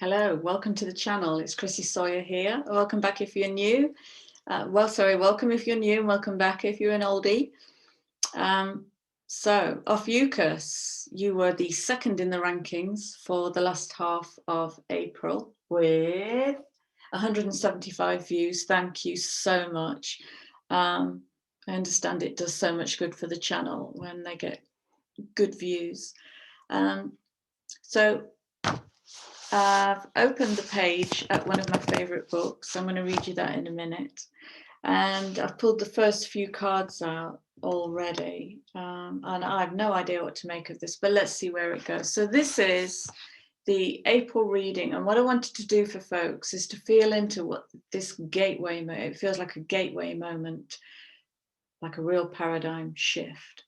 Hello, welcome to the channel. It's Chrissy Sawyer here. Welcome back if you're new. Welcome if you're new and welcome back if you're an oldie. So, Ophiuchus, you were the second in the rankings for the last half of April with 175 views. Thank you so much. I understand it does so much good for the channel when they get good views. So I've opened the page at one of my favourite books. I'm going to read you that in a minute. And I've pulled the first few cards out already. And I have no idea what to make of this, but let's see where it goes. So this is the April reading. And what I wanted to do for folks is to feel into what this gateway, it feels like a gateway moment, like a real paradigm shift.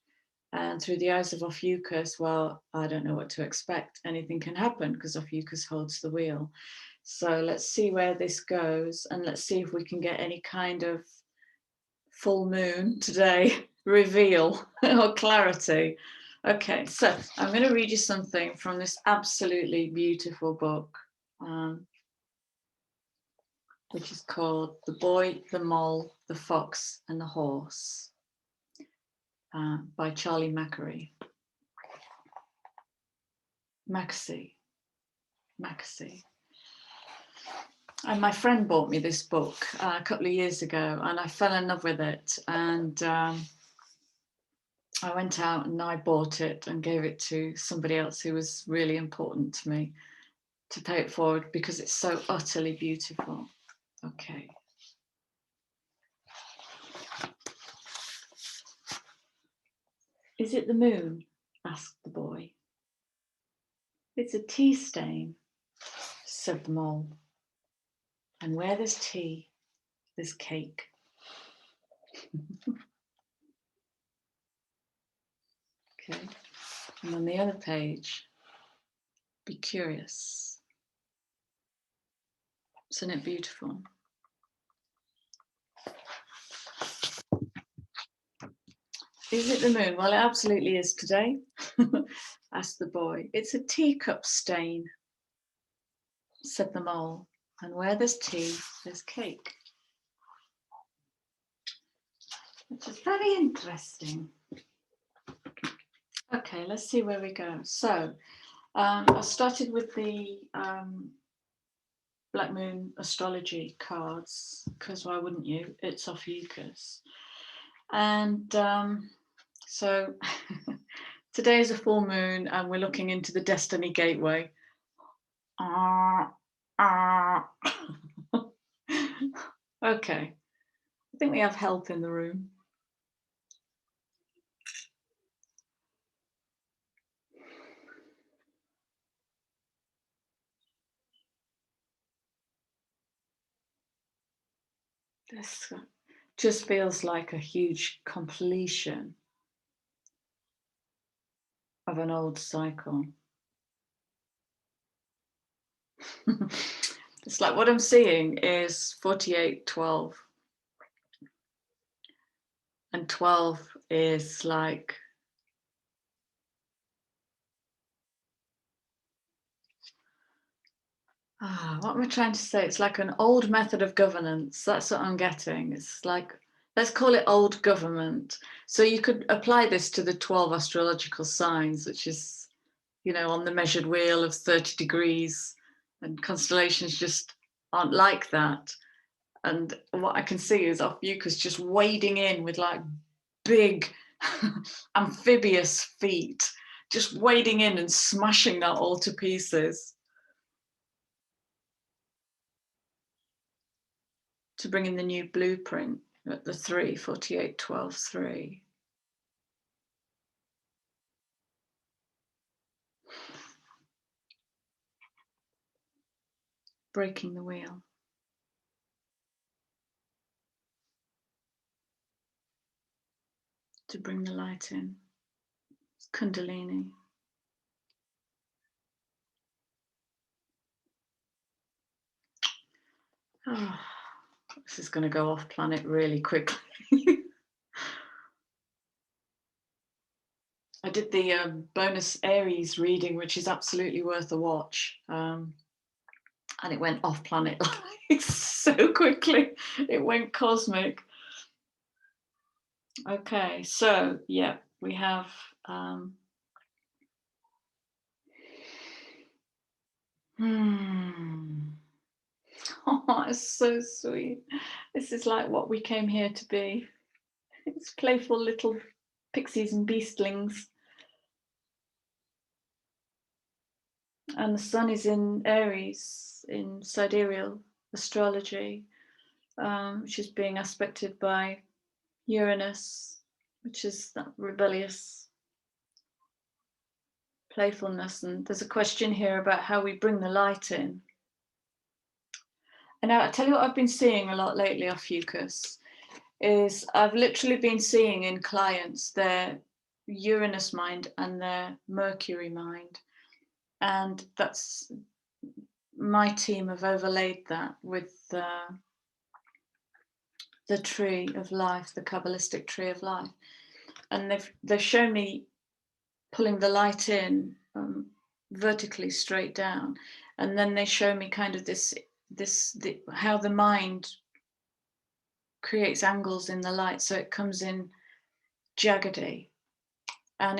And through the eyes of Ophiuchus, well, I don't know what to expect. Anything can happen because Ophiuchus holds the wheel. So let's see where this goes. And let's see if we can get any kind of full moon today reveal or clarity. Okay, so I'm going to read you something from this absolutely beautiful book, which is called The Boy, the Mole, the Fox and the Horse. By Charlie Mackery. And my friend bought me this book a couple of years ago and I fell in love with it. And I went out and I bought it and gave it to somebody else who was really important to me to pay it forward because it's so utterly beautiful. Okay. Is it the moon? Asked the boy. It's a tea stain, said the mole. And where there's tea, there's cake. Okay. And on the other page, be curious. Isn't it beautiful? Is it the moon? Well, it absolutely is today, asked the boy. It's a teacup stain, said the mole. And where there's tea, there's cake. Which is very interesting. Okay, let's see where we go. So I started with the Black Moon astrology cards, because why wouldn't you? It's Ophiuchus. And so today is a full moon and we're looking into the Destiny Gateway. Okay, I think we have help in the room. This just feels like a huge completion of an old cycle. It's like what I'm seeing is 48-12. And 12 is like what am I trying to say? It's like an old method of governance. That's what I'm getting. It's like, let's call it old government. So you could apply this to the 12 astrological signs, which is, you know, on the measured wheel of 30 degrees, and constellations just aren't like that. And what I can see is Ophiuchus just wading in with like big amphibious feet, just wading in and smashing that all to pieces. To bring in the new blueprint at the 3, 48, 12, 3. Breaking the wheel. To bring the light in. It's Kundalini. Oh, this is going to go off planet really quickly. I did the bonus Aries reading, which is absolutely worth a watch. and it went off planet like so quickly. It went cosmic. Okay, so yeah, we have oh, it's so sweet. This is like what we came here to be. It's playful little pixies and beastlings. And the sun is in Aries in sidereal astrology, which is being aspected by Uranus, which is that rebellious playfulness. And there's a question here about how we bring the light in. And now I tell you what I've been seeing a lot lately, Ophiuchus, is I've literally been seeing in clients their Uranus mind and their Mercury mind. And that's my team have overlaid that with the tree of life, the Kabbalistic tree of life. And they've shown me pulling the light in vertically straight down. And then they show me kind of how the mind creates angles in the light. So it comes in jaggedy. And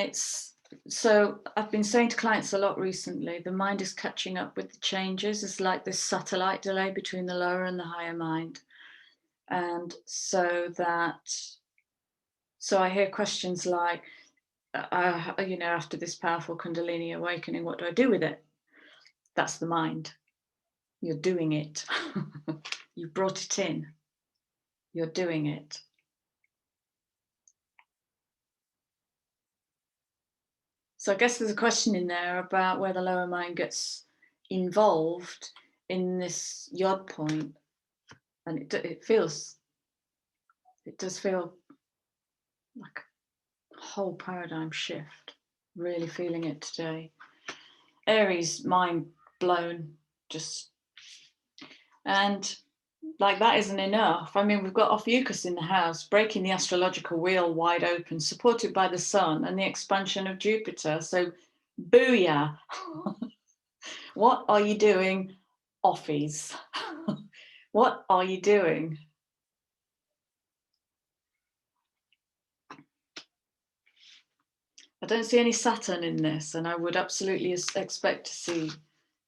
so I've been saying to clients a lot recently, the mind is catching up with the changes. It's like this satellite delay between the lower and the higher mind. And so I hear questions like, after this powerful Kundalini awakening, what do I do with it? That's the mind. You're doing it. You brought it in. You're doing it. So I guess there's a question in there about where the lower mind gets involved in this yod point. And it does feel like a whole paradigm shift. Really feeling it today. Aries, mind blown, and like that isn't enough. I mean, we've got Ophiuchus in the house, breaking the astrological wheel wide open, supported by the sun and the expansion of Jupiter. So, booyah! What are you doing, Ophies? What are you doing? I don't see any Saturn in this, and I would absolutely expect to see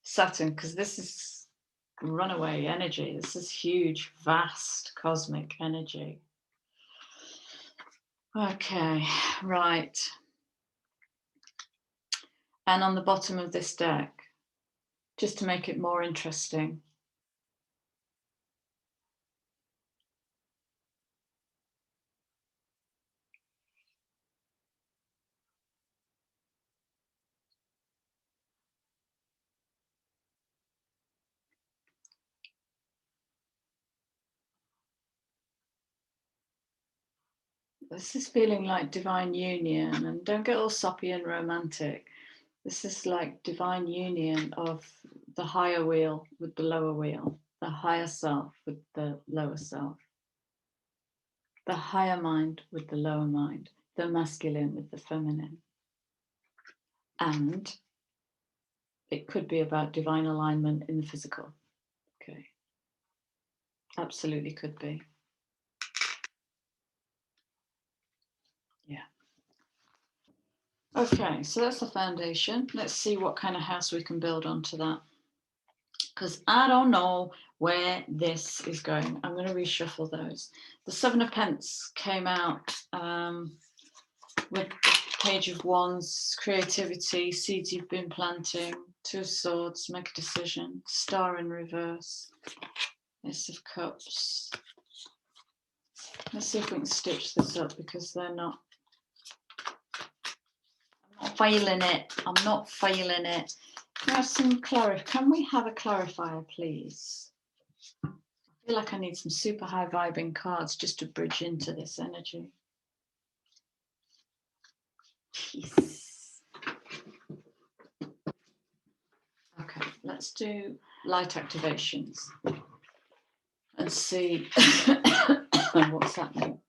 Saturn, because this is runaway energy. This is huge, vast cosmic energy. Okay, right. And on the bottom of this deck, just to make it more interesting, this is feeling like divine union, and don't get all soppy and romantic. This is like divine union of the higher wheel with the lower wheel, the higher self with the lower self, the higher mind with the lower mind, the masculine with the feminine. And it could be about divine alignment in the physical. Okay. Absolutely could be. Yeah. Okay, so that's the foundation. Let's see what kind of house we can build onto that. Because I don't know where this is going. I'm going to reshuffle those. The Seven of Pence came out with the Page of Wands, creativity, seeds you've been planting, Two of Swords, make a decision, Star in reverse, Ace of Cups. Let's see if we can stitch this up, because I'm not feeling it. I'm not feeling it. Can we have a clarifier, please? I feel like I need some super high vibing cards just to bridge into this energy. Yes. Okay, let's do light activations and see what's happening.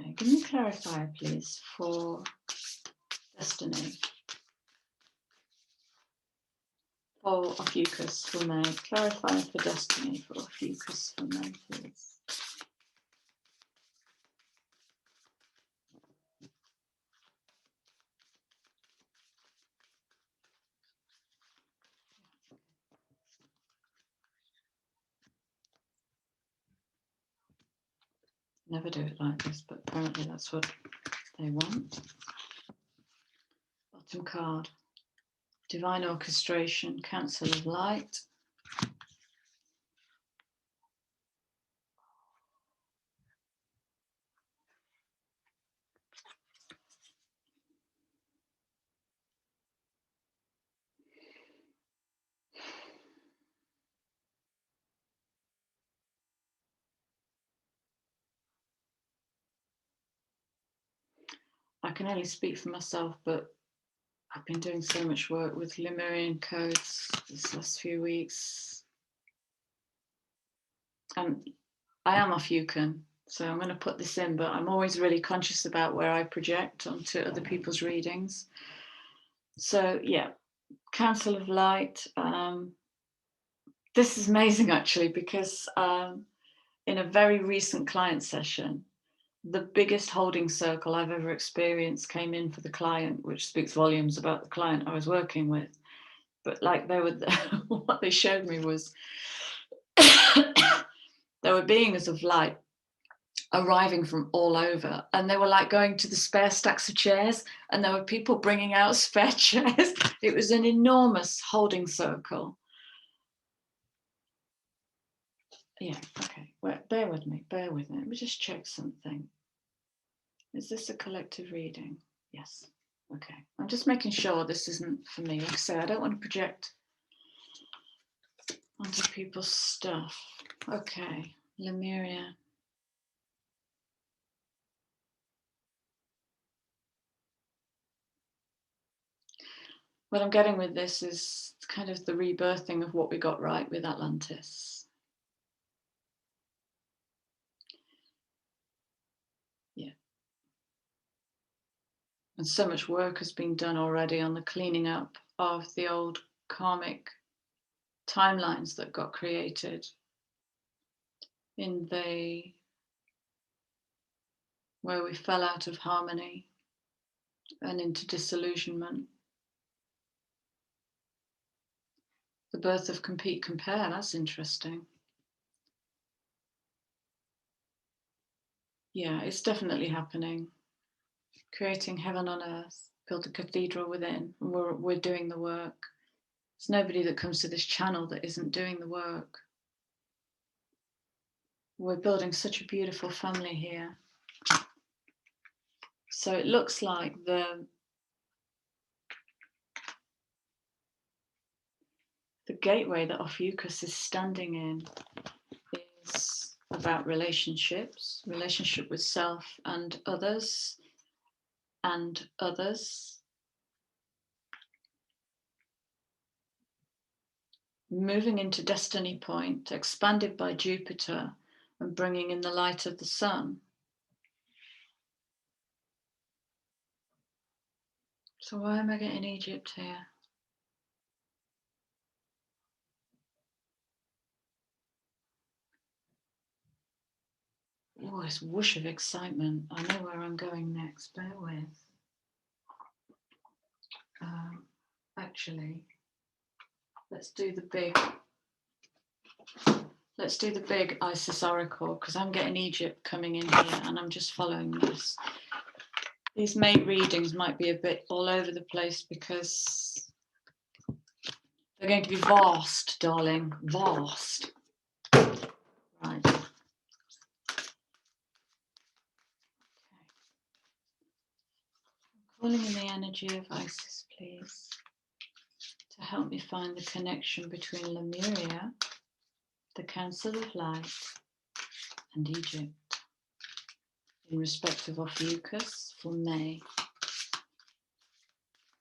Okay, Okay, give me a clarifier, please, for destiny. For Ophiuchus for May. Clarifier for destiny for Ophiuchus for May, please. Never do it like this, but apparently that's what they want. Bottom card. Divine orchestration, Council of Light. I can only speak for myself, but I've been doing so much work with Lemurian codes this last few weeks. And I am Ophiucan, so I'm going to put this in, but I'm always really conscious about where I project onto other people's readings. So yeah, Council of Light. This is amazing actually, because in a very recent client session, the biggest holding circle I've ever experienced came in for the client, which speaks volumes about the client I was working with. But like they were, what they showed me was there were beings of light arriving from all over, and they were like going to the spare stacks of chairs, and there were people bringing out spare chairs. It was an enormous holding circle. Yeah, okay, well, bear with me. Let me just check something. Is this a collective reading? Yes. Okay, I'm just making sure this isn't for me. Like I say, I don't want to project onto people's stuff. Okay, Lemuria. What I'm getting with this is kind of the rebirthing of what we got right with Atlantis. Yeah. And so much work has been done already on the cleaning up of the old karmic timelines that got created in where we fell out of harmony and into disillusionment. The birth of compete, compare, that's interesting. Yeah, it's definitely happening. Creating heaven on earth, build a cathedral within, and we're doing the work. There's nobody that comes to this channel that isn't doing the work. We're building such a beautiful family here. So it looks like the gateway that Ophiuchus is standing in is about relationships, relationship with self and others, moving into destiny point, expanded by Jupiter and bringing in the light of the sun. So why am I getting Egypt here? Oh, this whoosh of excitement. I know where I'm going next, bear with. Actually, let's do the big Isis Oracle, because I'm getting Egypt coming in here and I'm just following this. These mate readings might be a bit all over the place because they're going to be vast, darling, vast. Right. Okay. Calling in the energy of Isis, please, to help me find the connection between Lemuria, the Council of Light, and Egypt, in respect of Ophiuchus for May,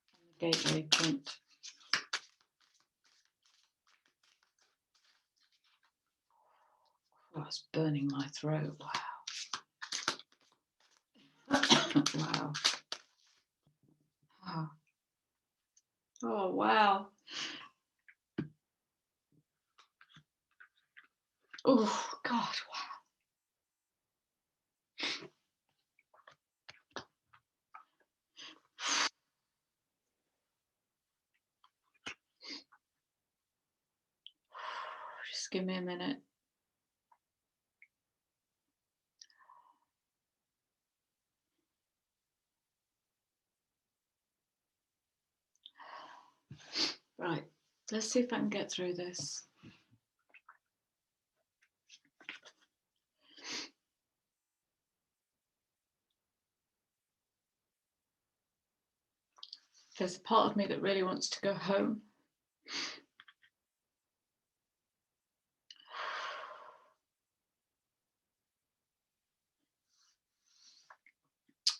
and the gateway print. Oh, it's burning my throat, wow. Just give me a minute. Right, let's see if I can get through this. There's a part of me that really wants to go home.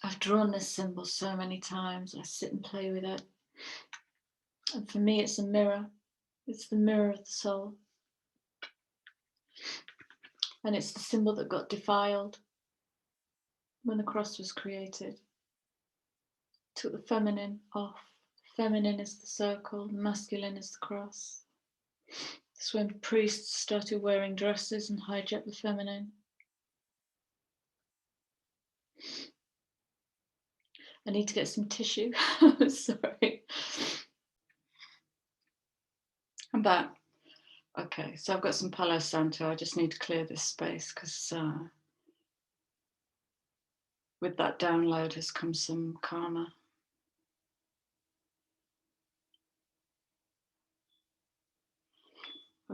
I've drawn this symbol so many times. I sit and play with it. And for me, it's a mirror. It's the mirror of the soul. And it's the symbol that got defiled when the cross was created. Took the feminine off. Feminine is the circle, masculine is the cross. That's when priests started wearing dresses and hijacked the feminine. I need to get some tissue. Sorry. I'm back. Okay, so I've got some Palo Santo. I just need to clear this space because with that download has come some karma.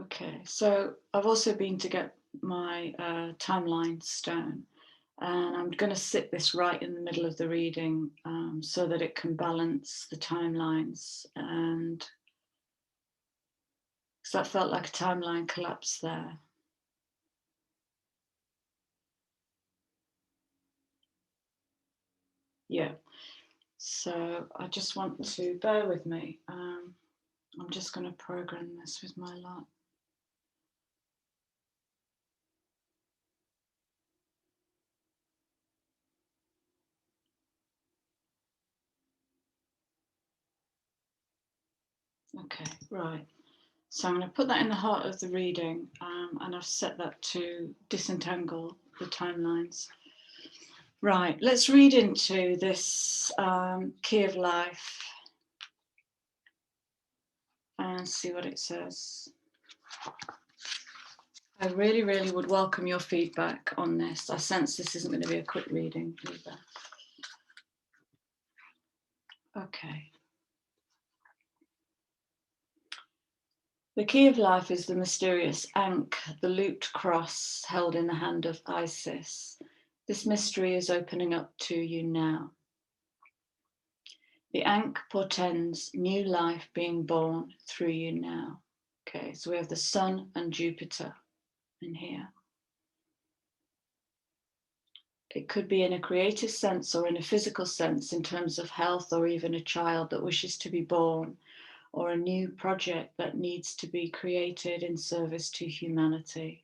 Okay, so I've also been to get my timeline stone, and I'm going to sit this right in the middle of the reading so that it can balance the timelines, and because that felt like a timeline collapse there. Yeah, so I just want to bear with me. I'm just going to program this with my lot. Okay, right. So I'm going to put that in the heart of the reading, and I've set that to disentangle the timelines. Right, let's read into this key of life and see what it says. I really, really would welcome your feedback on this. I sense this isn't going to be a quick reading either. Okay. The key of life is the mysterious Ankh, the looped cross held in the hand of Isis. This mystery is opening up to you now. The Ankh portends new life being born through you now. Okay, so we have the Sun and Jupiter in here. It could be in a creative sense or in a physical sense in terms of health, or even a child that wishes to be born, or a new project that needs to be created in service to humanity.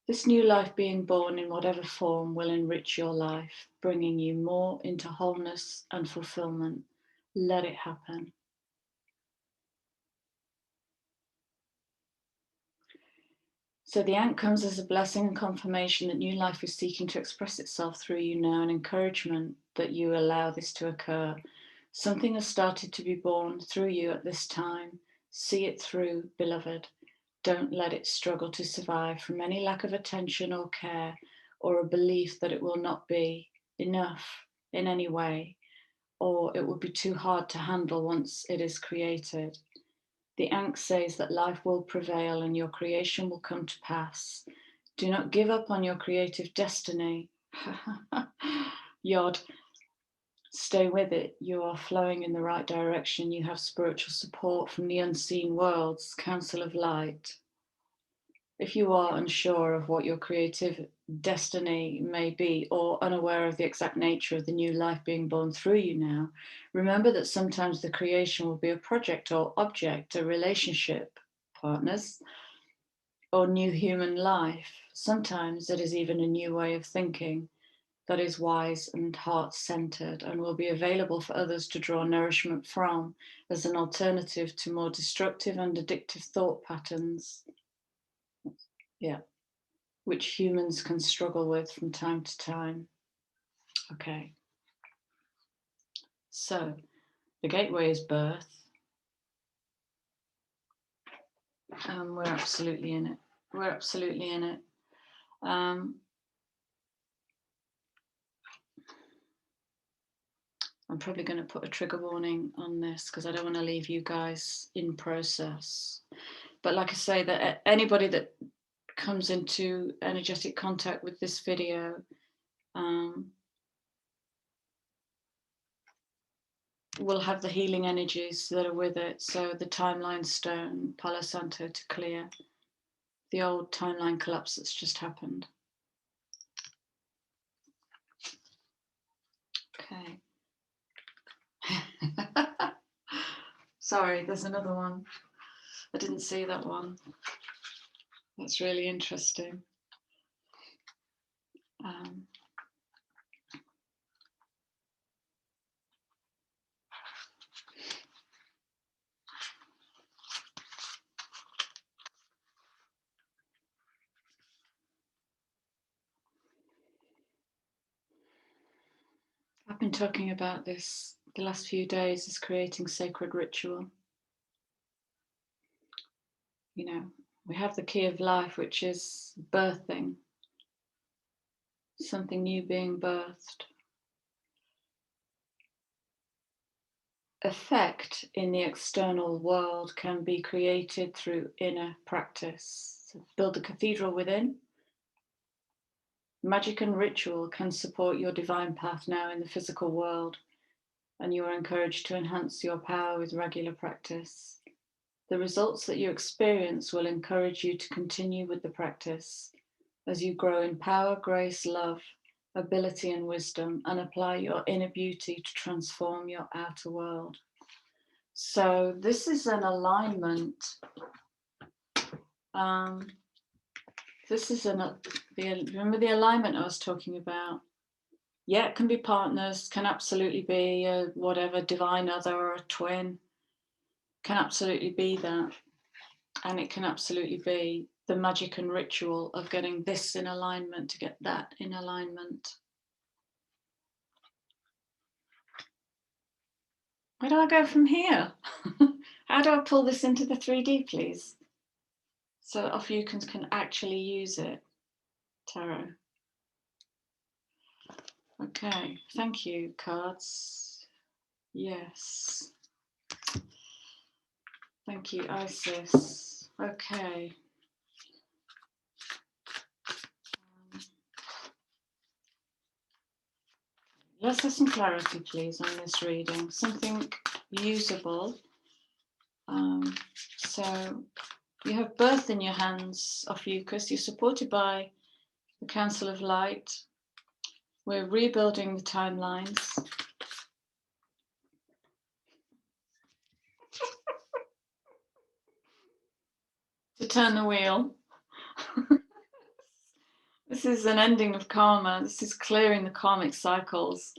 This new life being born in whatever form will enrich your life, bringing you more into wholeness and fulfillment. Let it happen. So the Ankh comes as a blessing and confirmation that new life is seeking to express itself through you now, and encouragement that you allow this to occur. Something has started to be born through you at this time. See it through, beloved. Don't let it struggle to survive from any lack of attention or care, or a belief that it will not be enough in any way, or it will be too hard to handle once it is created. The Ankh says that life will prevail and your creation will come to pass. Do not give up on your creative destiny. Yod, stay with it. You are flowing in the right direction. You have spiritual support from the unseen worlds, Council of Light. If you are unsure of what your creative destiny may be, or unaware of the exact nature of the new life being born through you now, remember that sometimes the creation will be a project or object, a relationship, partners, or new human life. Sometimes it is even a new way of thinking that is wise and heart-centered and will be available for others to draw nourishment from as an alternative to more destructive and addictive thought patterns. Yeah. Which humans can struggle with from time to time. Okay. So The gateway is birth. We're absolutely in it. We're absolutely in it. I'm probably going to put a trigger warning on this because I don't want to leave you guys in process. But like I say, that anybody that comes into energetic contact with this video, will have the healing energies that are with it. So the timeline stone, Palo Santo, to clear the old timeline collapse that's just happened. Okay. Sorry, there's another one. I didn't see that one. That's really interesting. I've been talking about this the last few days, is creating sacred ritual. You know, we have the key of life, which is birthing, something new being birthed. Effect in the external world can be created through inner practice. So build a cathedral within. Magic and ritual can support your divine path now in the physical world, and you are encouraged to enhance your power with regular practice. The results that you experience will encourage you to continue with the practice as you grow in power, grace, love, ability, and wisdom, and apply your inner beauty to transform your outer world. So this is an alignment. This is remember the alignment I was talking about? Yeah, it can be partners, can absolutely be a whatever, divine other or a twin. Can absolutely be that. And it can absolutely be the magic and ritual of getting this in alignment to get that in alignment. Where do I go from here? How do I pull this into the 3D, please? So that Ophiuchus can actually use it. Tarot. Okay, thank you, cards. Yes. Thank you, Isis. Okay. Let's have some clarity, please, on this reading. Something usable. So you have birth in your hands, Ophiuchus. You're supported by the Council of Light. We're rebuilding the timelines. To turn the wheel. This is an ending of karma. This is clearing the karmic cycles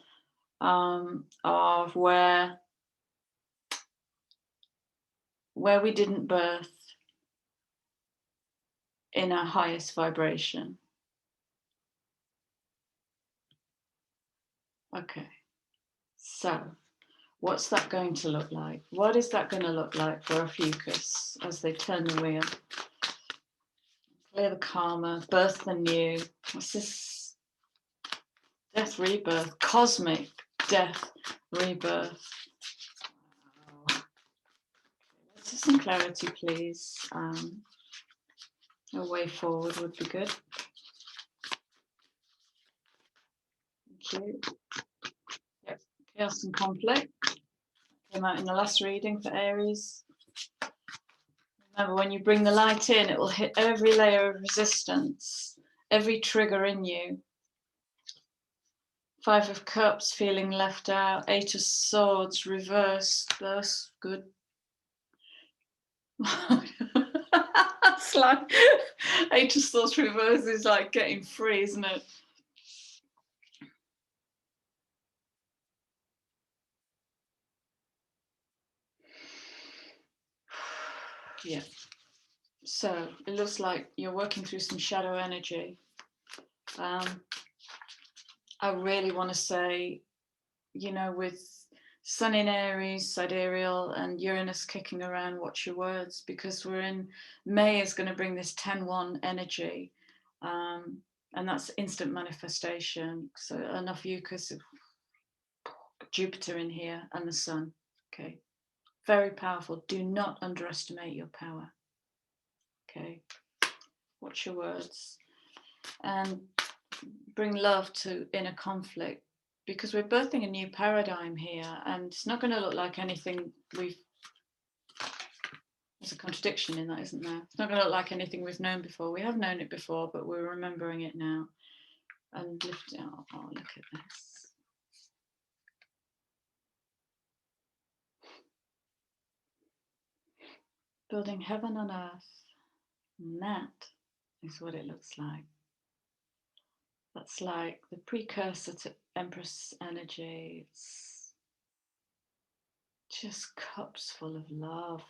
of where we didn't birth in our highest vibration. Okay, so what's that going to look like? What is that going to look like for Ophiuchus as they turn the wheel? Clear the karma, birth the new. What's this? Death, rebirth, cosmic death, rebirth. Wow. Let's have some clarity, please. A way forward would be good. Thank you. Yep. Chaos and conflict. Came out in the last reading for Aries. Remember, when you bring the light in, it will hit every layer of resistance, every trigger in you. 5 of Cups, feeling left out. 8 of Swords, reversed. That's good. It's like 8 of Swords reversed is like getting free, isn't it? Yeah. So it looks like you're working through some shadow energy. I really want to say, you know, with Sun in Aries, sidereal, and Uranus kicking around. Watch your words, because we're in May is going to bring this 10-1 energy, and that's instant manifestation. So an Ophiuchus, Jupiter in here, and the Sun. Okay, very powerful. Do not underestimate your power. Okay, watch your words, and bring love to inner conflict, because we're birthing a new paradigm here, and it's not going to look like anything we've. There's a contradiction in that, isn't there? It's not going to look like anything we've known before. We have known it before, but we're remembering it now. And lift it out. Oh, look at this. Building heaven on earth. And that is what it looks like. That's like the precursor to Empress energy. It's just cups full of love.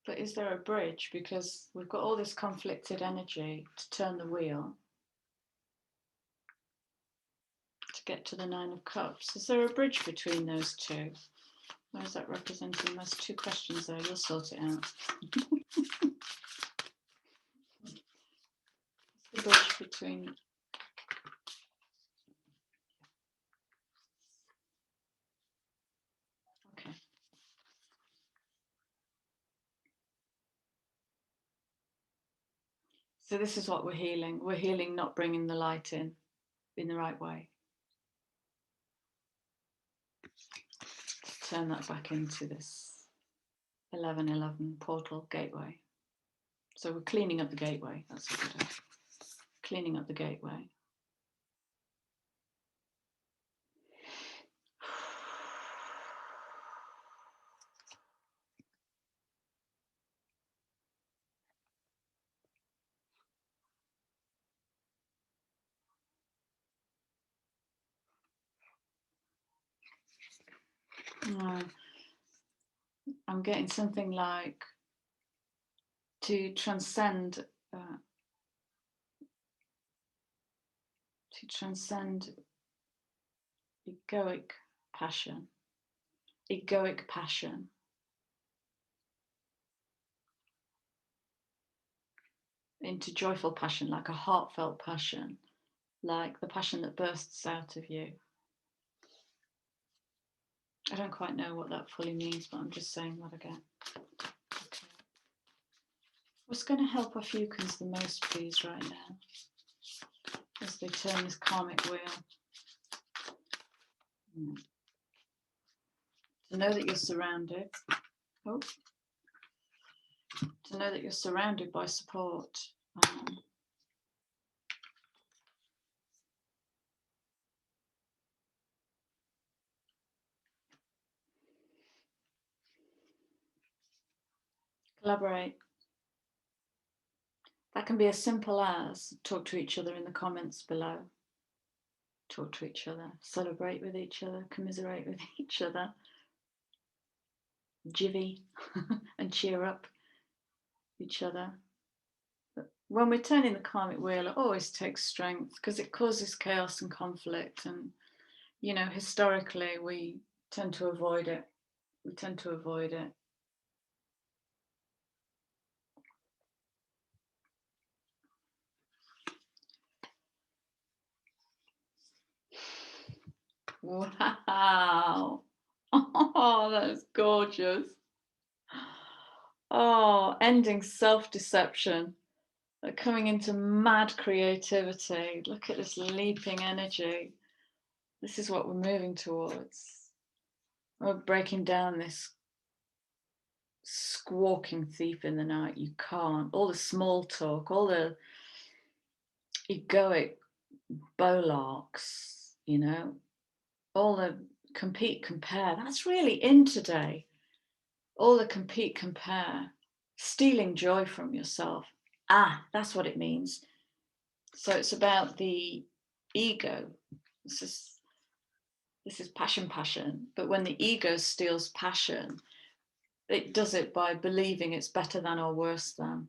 But is there a bridge? Because we've got all this conflicted energy to turn the wheel to get to the Nine of Cups. Is there a bridge between those two? Where is that representing? There's two questions there. You'll sort it out. The bridge between. Okay. So this is what we're healing. We're healing not bringing the light in the right way. Turn that back into this 1111 portal gateway. So we're cleaning up the gateway. That's what we're doing. Cleaning up the gateway. I'm getting something like to transcend egoic passion into joyful passion, like a heartfelt passion, like the passion that bursts out of you. I don't quite know what that fully means, but I'm just saying what I get. Okay. What's going to help Ophiuchus the most, please, right now, as they turn this karmic wheel? To know that you're surrounded. Oh. To know that you're surrounded by support. Collaborate. That can be as simple as talk to each other in the comments below. Talk to each other, celebrate with each other, commiserate with each other, jivvy and cheer up each other. But when we're turning the karmic wheel, it always takes strength because it causes chaos and conflict. And, you know, historically, we tend to avoid it. Wow. Oh, that is gorgeous. Oh, ending self-deception, coming into mad creativity. Look at this leaping energy. This is what we're moving towards. We're breaking down this squawking thief in the night. You can't. All the small talk, all the egoic bolarks, you know, all the compete, compare. That's really in today. All the compete, compare, stealing joy from yourself. That's what it means. So it's about the ego. This is passion. But when the ego steals passion, it does it by believing it's better than or worse than.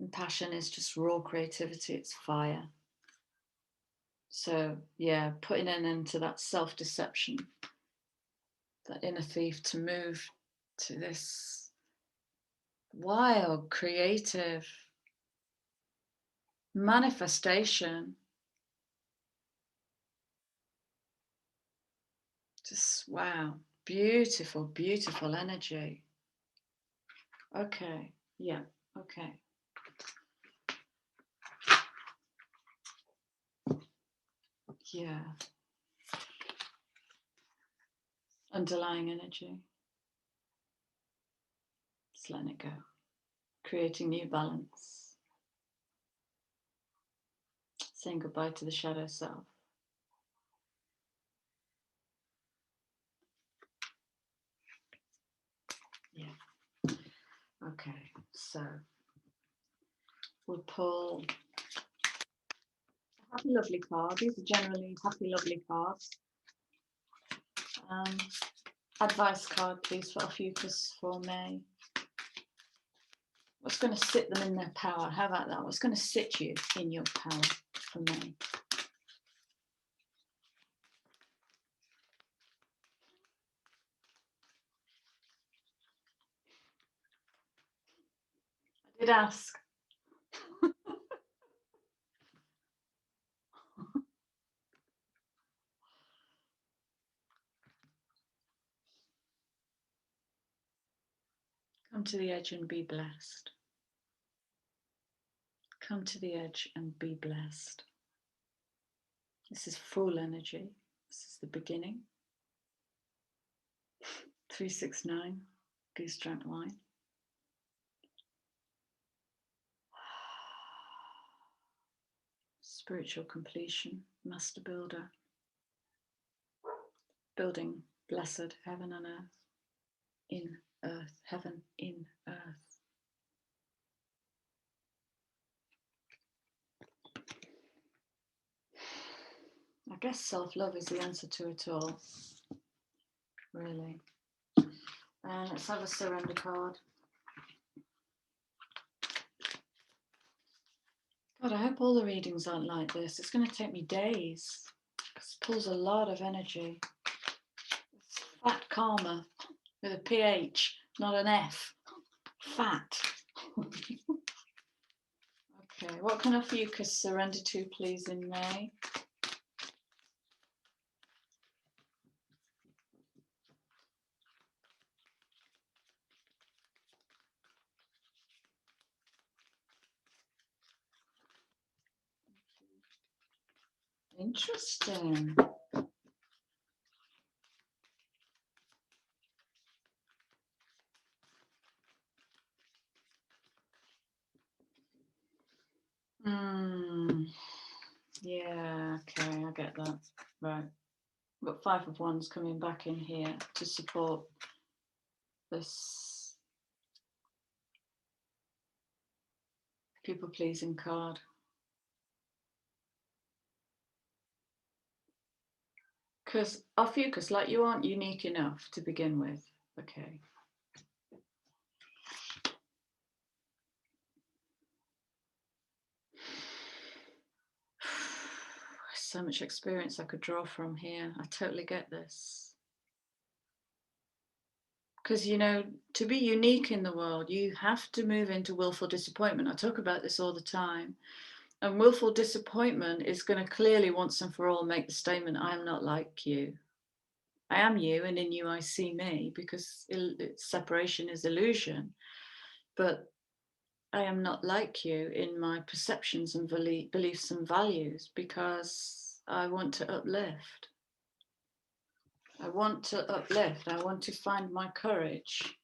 And passion is just raw creativity, it's fire. So yeah, putting an end to that self-deception, that inner thief, to move to this wild, creative manifestation. Just wow, beautiful, beautiful energy. Okay, yeah, okay. Yeah. Underlying energy. Just letting it go. Creating new balance. Saying goodbye to the shadow self. Yeah. Okay, so we'll pull a happy, lovely card. These are generally happy, lovely cards. Advice card, please, for Ophiuchus for May. What's going to sit them in their power? How about that? What's going to sit you in your power for May? I did ask. Come to the edge and be blessed. Come to the edge and be blessed. This is full energy. This is the beginning. 369, goose drank wine. Spiritual completion, master builder. Building blessed heaven and earth. In earth, heaven in earth. I guess self-love is the answer to it all, really. Let's have a surrender card. God, I hope all the readings aren't like this. It's going to take me days. It pulls a lot of energy. It's fat karma with a PH, not an F. Fat. Okay, what can Ophiuchus surrender to, please, in May? Interesting. Yeah, okay, I get that. Right. But Five of Wands coming back in here to support this people-pleasing card. Because Ophiuchus, like, you aren't unique enough to begin with. Okay. So much experience I could draw from here. I totally get this. Because, you know, to be unique in the world, you have to move into willful disappointment. I talk about this all the time. And willful disappointment is going to clearly once and for all make the statement, I am not like you. I am you, and in you I see me, because separation is illusion. But I am not like you in my perceptions and beliefs and values, because I want to uplift. I want to uplift. I want to find my courage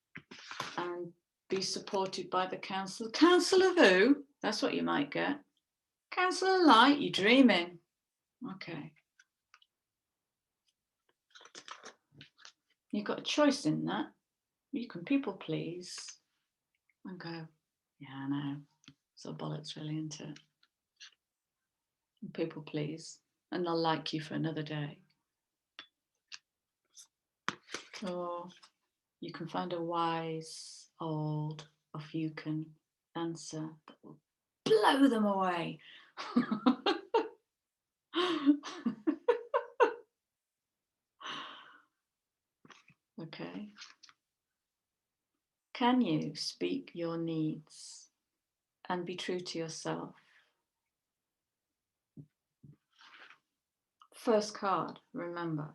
and be supported by the council. Council of who? That's what you might get. Council of light, you're dreaming. Okay. You've got a choice in that. You can people please and go, yeah, I know. So bollocks really into it. And people please. And they'll like you for another day. Or you can find a wise, old Ophiucan answer that will blow them away. Okay. Can you speak your needs and be true to yourself? First card, remember.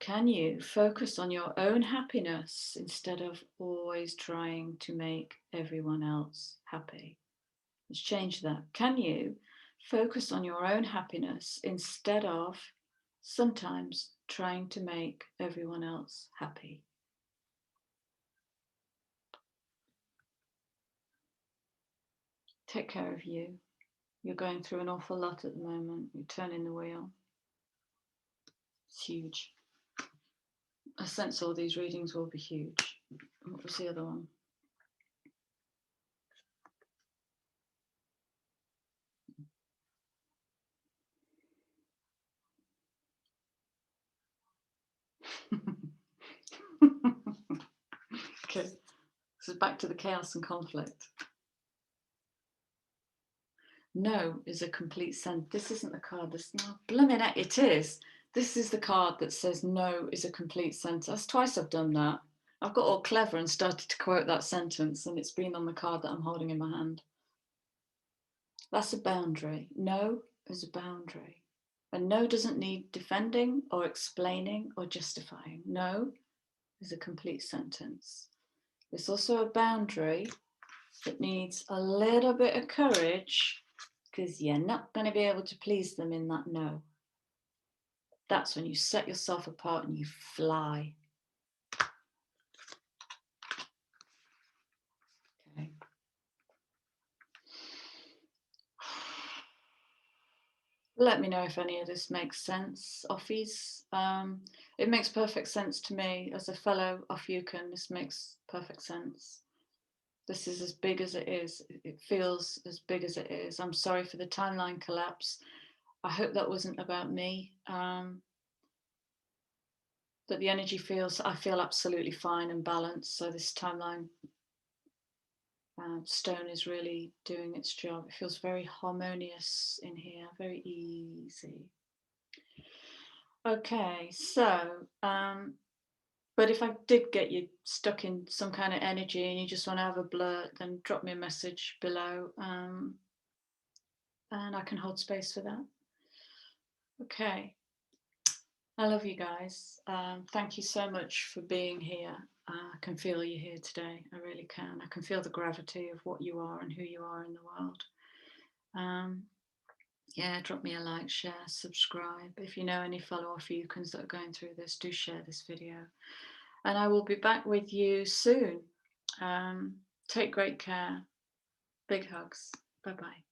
Can you focus on your own happiness instead of always trying to make everyone else happy? Let's change that. Can you focus on your own happiness instead of sometimes trying to make everyone else happy? Take care of you. You're going through an awful lot at the moment. You're turning the wheel. It's huge. I sense all these readings will be huge. What was the other one? Okay, this is back to the chaos and conflict. No is a complete sentence. This isn't the card. This, no, blimmin' heck, it is. This is the card that says no is a complete sentence. That's twice I've done that. I've got all clever and started to quote that sentence, and it's been on the card that I'm holding in my hand. That's a boundary. No is a boundary. And no doesn't need defending or explaining or justifying. No is a complete sentence. It's also a boundary that needs a little bit of courage, because you're not going to be able to please them in that no. That's when you set yourself apart and you fly. Okay. Let me know if any of this makes sense, Offies. It makes perfect sense to me as a fellow Ophiuchus. This makes perfect sense. This is as big as it is. It feels as big as it is. I'm sorry for the timeline collapse. I hope that wasn't about me. That the energy feels, I feel absolutely fine and balanced. So this timeline stone is really doing its job. It feels very harmonious in here, very easy. Okay, so, but if I did get you stuck in some kind of energy and you just want to have a blur, then drop me a message below, and I can hold space for that. Okay, I love you guys. Thank you so much for being here. I can feel you here today. I really can. I can feel the gravity of what you are and who you are in the world. Yeah, drop me a like, share, subscribe. If you know any fellow Ophiuchans that are going through this, do share this video. And I will be back with you soon. Take great care. Big hugs. Bye-bye.